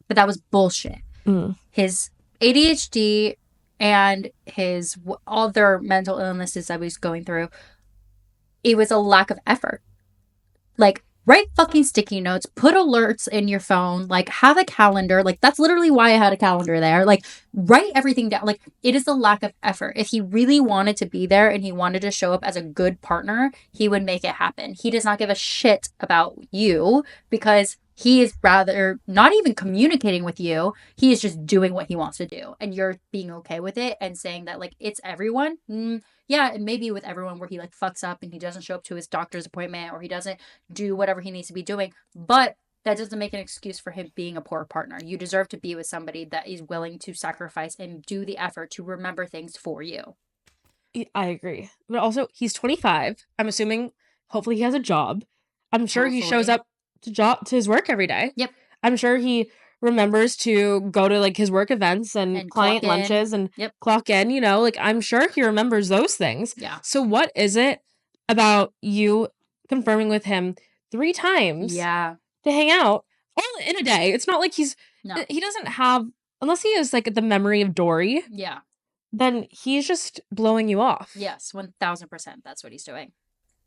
but that was bullshit. His ADHD and his other mental illnesses I was going through, it was a lack of effort. Like, Write fucking sticky notes, put alerts in your phone, like have a calendar. Like that's literally why I had a calendar there. Like write everything down. Like it is a lack of effort. If he really wanted to be there and he wanted to show up as a good partner, he would make it happen. He does not give a shit about you because he is rather not even communicating with you. He is just doing what he wants to do. And you're being okay with it and saying that like it's everyone. Yeah, it may be with everyone where he like fucks up and he doesn't show up to his doctor's appointment or he doesn't do whatever he needs to be doing. But that doesn't make an excuse for him being a poor partner. You deserve to be with somebody that is willing to sacrifice and do the effort to remember things for you. I agree. But also, he's 25. I'm assuming, hopefully he has a job. I'm sure he shows up to his work every day. Yep. I'm sure he remembers to go to like his work events and client lunches and clock in, you know, like I'm sure he remembers those things. Yeah. So what is it about you confirming with him 3 times to hang out all in a day? It's not like he doesn't have, unless he has like the memory of Dory. Yeah. Then he's just blowing you off. Yes, 1000%. That's what he's doing.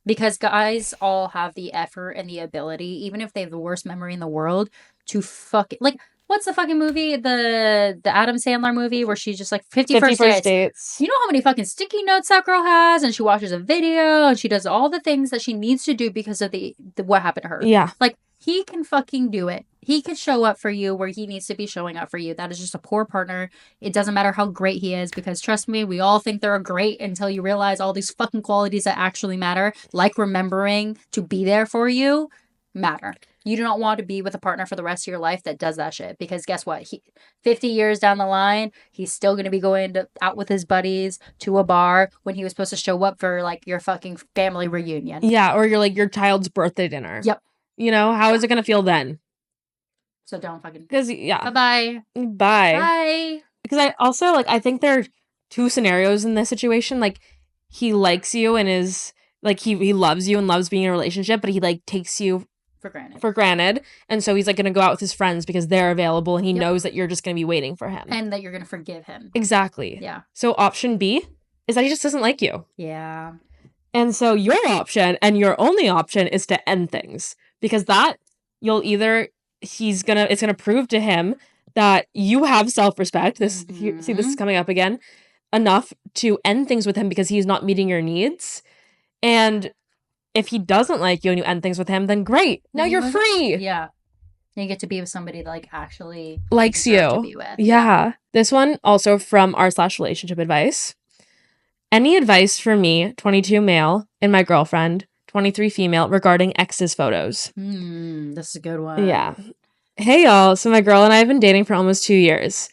Because guys all have the effort and the ability, even if they have the worst memory in the world, to fucking like. What's the fucking movie? The Adam Sandler movie where she's just like 50 first dates. You know how many fucking sticky notes that girl has, and she watches a video and she does all the things that she needs to do because of the what happened to her. Yeah, like he can fucking do it. He could show up for you where he needs to be showing up for you. That is just a poor partner. It doesn't matter how great he is because trust me, we all think they're great until you realize all these fucking qualities that actually matter, like remembering to be there for you, matter. You do not want to be with a partner for the rest of your life that does that shit because guess what? 50 years down the line, he's still going to be going out with his buddies to a bar when he was supposed to show up for like your fucking family reunion. Yeah, or your child's birthday dinner. Yep. You know, how is it going to feel then? So don't fucking. Because, yeah. Bye-bye. Bye. Bye. Because I also, like, I think there are 2 scenarios in this situation. Like, he likes you and is, like, he loves you and loves being in a relationship, but he, like, takes you for granted. And so he's, like, going to go out with his friends because they're available and he knows that you're just going to be waiting for him. And that you're going to forgive him. Exactly. Yeah. So option B is that he just doesn't like you. Yeah. And so your option and your only option is to end things. Because that, it's gonna prove to him that you have self-respect. See, this is coming up again, enough to end things with him because he's not meeting your needs. And if he doesn't like you and you end things with him, then great. Now you're free. Yeah. You get to be with somebody that like actually likes you. To be with. Yeah. This one also from r/relationship advice. Any advice for me, 22 male, and my girlfriend, 23 female, regarding ex's photos? This is a good one. Yeah. Hey, y'all. So my girl and I have been dating for almost 2 years.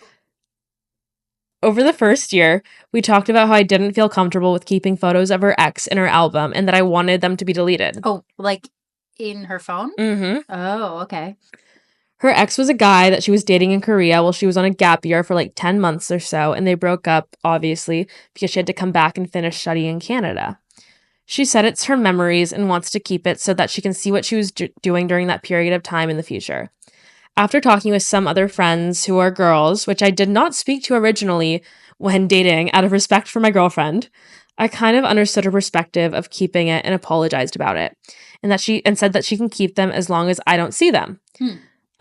Over the first year, we talked about how I didn't feel comfortable with keeping photos of her ex in her album and that I wanted them to be deleted. Oh, like in her phone? Mm-hmm. Oh, okay. Her ex was a guy that she was dating in Korea while she was on a gap year for like 10 months or so, and they broke up, obviously, because she had to come back and finish studying in Canada. She said it's her memories and wants to keep it so that she can see what she was doing during that period of time in the future. After talking with some other friends who are girls, which I did not speak to originally when dating out of respect for my girlfriend, I kind of understood her perspective of keeping it and apologized about it, and said that she can keep them as long as I don't see them.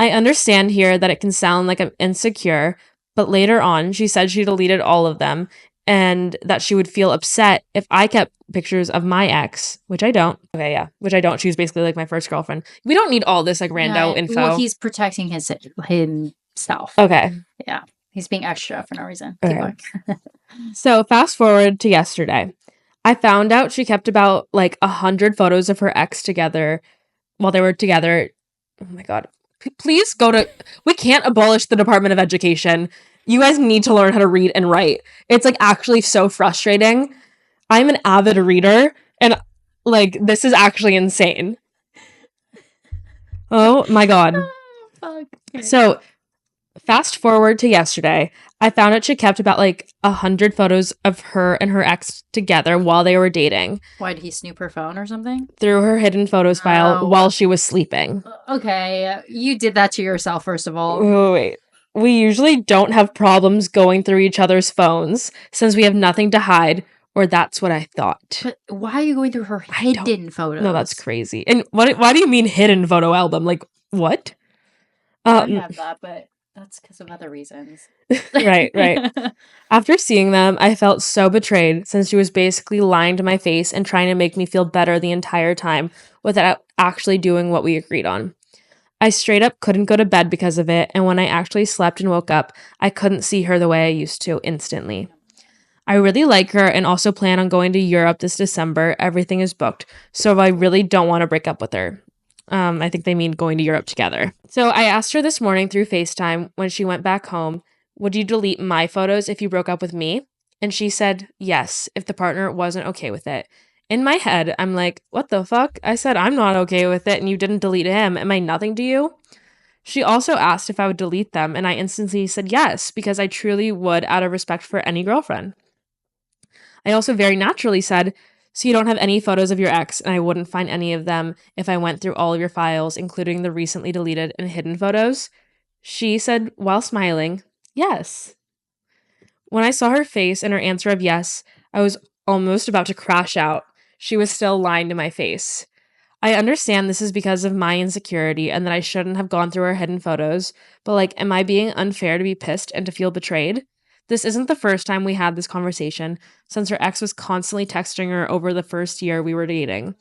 I understand here that it can sound like I'm insecure, but later on, she said she deleted all of them and that she would feel upset if I kept pictures of my ex, which I don't. Okay, yeah, which I don't. She was basically like my first girlfriend. We don't need all this like rando info. Well, he's protecting himself. Okay. Yeah, he's being extra for no reason. Okay. So fast forward to yesterday. I found out she kept about like 100 photos of her ex together while they were together. Oh my God. Please we can't abolish the Department of Education. You guys need to learn how to read and write. It's like actually so frustrating. I'm an avid reader and like this is actually insane. Oh my God. Fuck. So fast forward to yesterday. I found out she kept about like 100 photos of her and her ex together while they were dating. Why, did he snoop her phone or something? Through her hidden photos file while she was sleeping. Okay, you did that to yourself, first of all. Oh, wait. We usually don't have problems going through each other's phones since we have nothing to hide Or that's what I thought. But why are you going through her hidden photos? No, that's crazy. And why do you mean hidden photo album? Like, what? I have that, but that's because of other reasons. Right. After seeing them, I felt so betrayed since she was basically lying to my face and trying to make me feel better the entire time without actually doing what we agreed on. I straight up couldn't go to bed because of it, and when I actually slept and woke up, I couldn't see her the way I used to instantly. I really like her and also plan on going to Europe this December. Everything is booked, so I really don't want to break up with her. I think they mean going to Europe together. So I asked her this morning through FaceTime when she went back home, would you delete my photos if you broke up with me? And she said yes, if the partner wasn't okay with it. In my head, I'm like, what the fuck? I said I'm not okay with it and you didn't delete him. Am I nothing to you? She also asked if I would delete them, and I instantly said yes, because I truly would out of respect for any girlfriend. I also very naturally said, so you don't have any photos of your ex, and I wouldn't find any of them if I went through all of your files, including the recently deleted and hidden photos? She said, while smiling, yes. When I saw her face and her answer of yes, I was almost about to crash out. She was still lying to my face. I understand this is because of my insecurity and that I shouldn't have gone through her hidden photos, but am I being unfair to be pissed and to feel betrayed? This isn't the first time we had this conversation, since her ex was constantly texting her over the first year we were dating.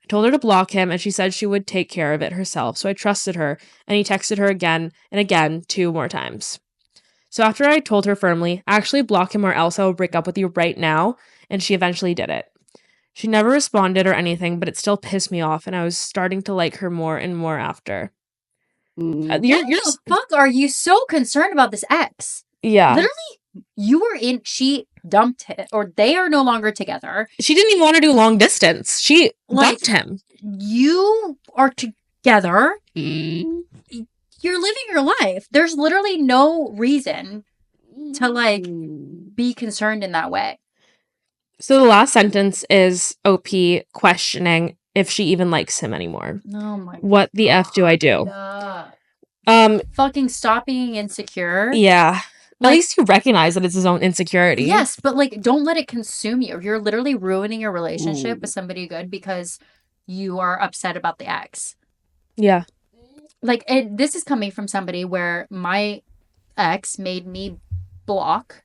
I told her to block him, and she said she would take care of it herself, so I trusted her, and he texted her again and again 2 more times. So after I told her firmly, actually block him or else I will break up with you right now, and she eventually did it. She never responded or anything, but it still pissed me off, and I was starting to like her more and more after. What the fuck are you so concerned about this ex? Yeah. Literally, she dumped him, or they are no longer together. She didn't even want to do long distance. She dumped him. You are together. You're living your life. There's literally no reason to be concerned in that way. So the last sentence is OP questioning if she even likes him anymore. Oh my God. What the F do I do? Fucking stop being insecure. Yeah. At least you recognize that it's his own insecurity. Yes, but don't let it consume you. You're literally ruining your relationship with somebody good because you are upset about the ex. Yeah. This is coming from somebody where my ex made me block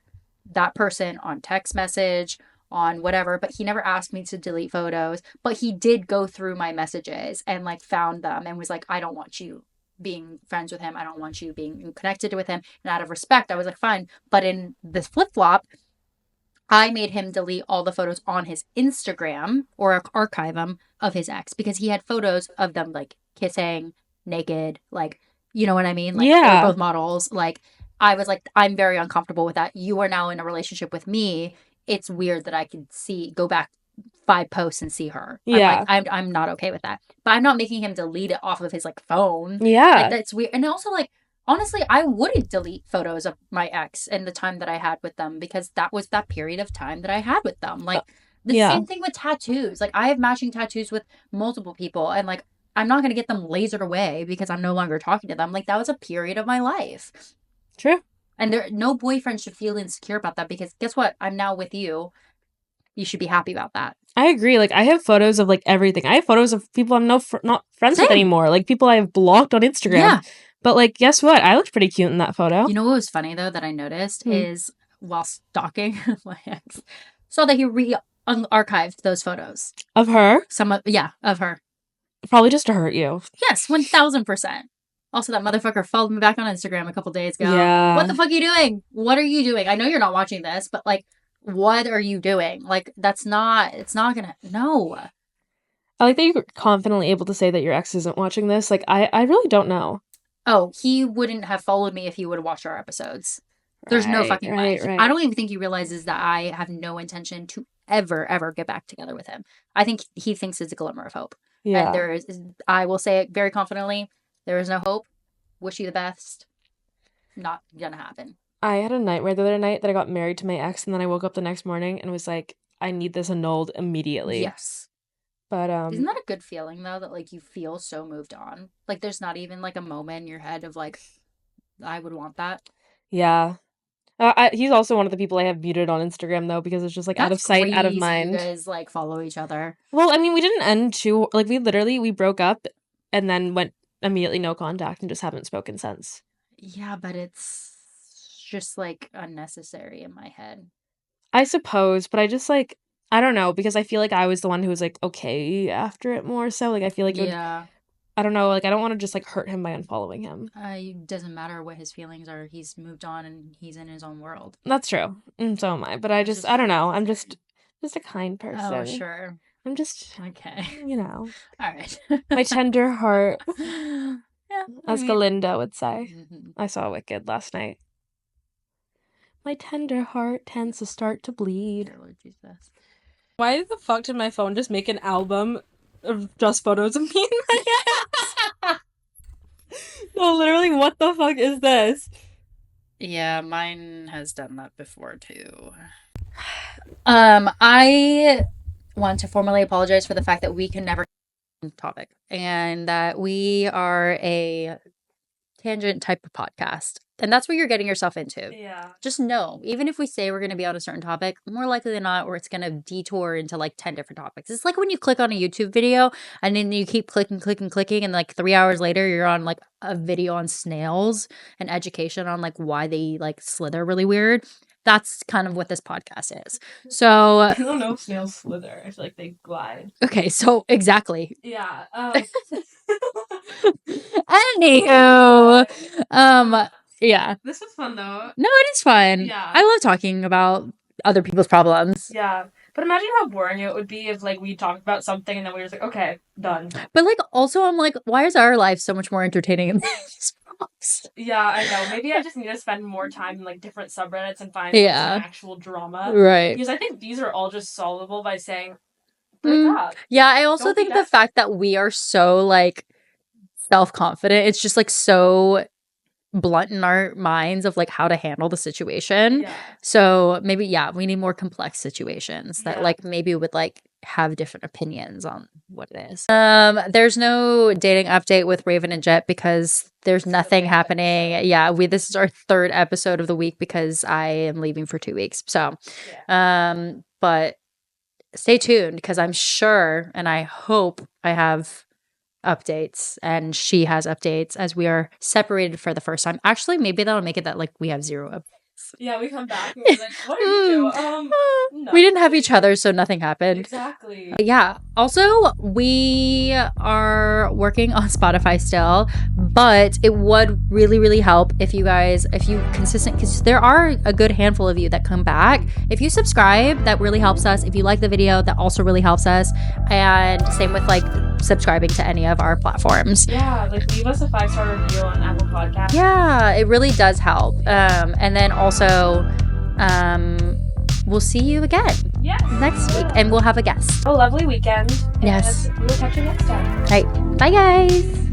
that person on text message, on whatever, but he never asked me to delete photos, but he did go through my messages and found them and was like, I don't want you being friends with him. I don't want you being connected with him. And out of respect, I was like, fine. But in this flip-flop, I made him delete all the photos on his Instagram or archive them of his ex because he had photos of them kissing, naked, you know what I mean? Yeah. They're both models. I was like, I'm very uncomfortable with that. You are now in a relationship with me. It's weird that I can go back 5 posts and see her. Yeah. I'm not okay with that. But I'm not making him delete it off of his phone. Yeah. That's weird. And also honestly, I wouldn't delete photos of my ex and the time that I had with them because that was that period of time that I had with them. Same thing with tattoos. I have matching tattoos with multiple people and I'm not going to get them lasered away because I'm no longer talking to them. That was a period of my life. True. And no boyfriend should feel insecure about that because guess what? I'm now with you. You should be happy about that. I agree. I have photos of everything. I have photos of people I'm not friends with anymore. People I have blocked on Instagram. Yeah. But guess what? I looked pretty cute in that photo. You know what was funny though that I noticed is while stalking my ex, saw that he archived those photos of her. Of her. Probably just to hurt you. Yes, 1000%. Also, that motherfucker followed me back on Instagram a couple days ago. Yeah. What the fuck are you doing? What are you doing? I know you're not watching this, but what are you doing? It's not gonna, no. I like that you're confidently able to say that your ex isn't watching this. I really don't know. Oh, he wouldn't have followed me if he would have watched our episodes. There's no fucking way. Right. I don't even think he realizes that I have no intention to ever get back together with him. I think he thinks it's a glimmer of hope. Yeah. And I will say it very confidently, there is no hope. Wish you the best. Not gonna happen. I had a nightmare the other night that I got married to my ex, and then I woke up the next morning and was like, I need this annulled immediately. Yes. But isn't that a good feeling though, that you feel so moved on? There's not even a moment in your head of I would want that. Yeah. He's also one of the people I have muted on Instagram though, because it's just like out of sight, out of mind. You guys like follow each other. Well, I mean, we didn't end too like we broke up and then went immediately no contact and just haven't spoken since. Yeah, but it's just like unnecessary in my head. I suppose, but I just like I don't know, because I feel like I was the one who was like okay after it more so. Like I feel like I don't know, like I don't want to just like hurt him by unfollowing him. It doesn't matter what his feelings are. He's moved on and he's in his own world. That's true. And so am I. But I don't know. I'm just a kind person. Oh, sure. I'm just okay. You know. All right. My tender heart. Yeah, as Galinda would say. I saw Wicked last night. My tender heart tends to start to bleed. Lord Jesus. Why the fuck did my phone just make an album of just photos of me and my ex? No, literally, what the fuck is this? Yeah, mine has done that before too. I want to formally apologize for the fact that we can never topic and that we are a tangent type of podcast, and that's what you're getting yourself into. Yeah, just know, even if we say we're going to be on a certain topic, more likely than not, or it's going to detour into like 10 different topics. It's like when you click on a YouTube video and then you keep clicking and like 3 hours later you're on like a video on snails and education on like why they like slither really weird. That's kind of what this podcast is. So I don't know if snails slither. I feel like they glide. Okay, so exactly. Yeah. Anywho, yeah. This was fun though. No, it is fun. Yeah. I love talking about other people's problems. Yeah. But imagine how boring it would be if like we talked about something and then we were just like, okay, done. But like also I'm like, why is our life so much more entertaining than these blogs? Yeah, I know. Maybe I just need to spend more time in like different subreddits and find some actual drama. Right. Because I think these are all just solvable by saying break up. Yeah, I also think the fact that we are so like self-confident, it's just like so blunt in our minds of like how to handle the situation. Yeah. So maybe we need more complex situations that like maybe would like have different opinions on what it is. There's no dating update with Raven and Jet because there's nothing happening. Yeah, this is our third episode of the week because I am leaving for 2 weeks. So but stay tuned because I'm sure and I hope I have updates and she has updates as we are separated for the first time. Actually, maybe that'll make it that like we have 0 updates. Yeah, we come back and we're like, what did you do? We didn't have each other, so nothing happened. Exactly. Yeah. Also, we are working on Spotify still, but it would really, really help if you consistent, because there are a good handful of you that come back. If you subscribe, that really helps us. If you like the video, that also really helps us. And same with like subscribing to any of our platforms. Yeah, like leave us a 5-star review on Apple Podcasts. Yeah, it really does help. And then also, we'll see you again next week, and we'll have a guest. A lovely weekend. Yes. We'll catch you next time. All right. Bye, guys.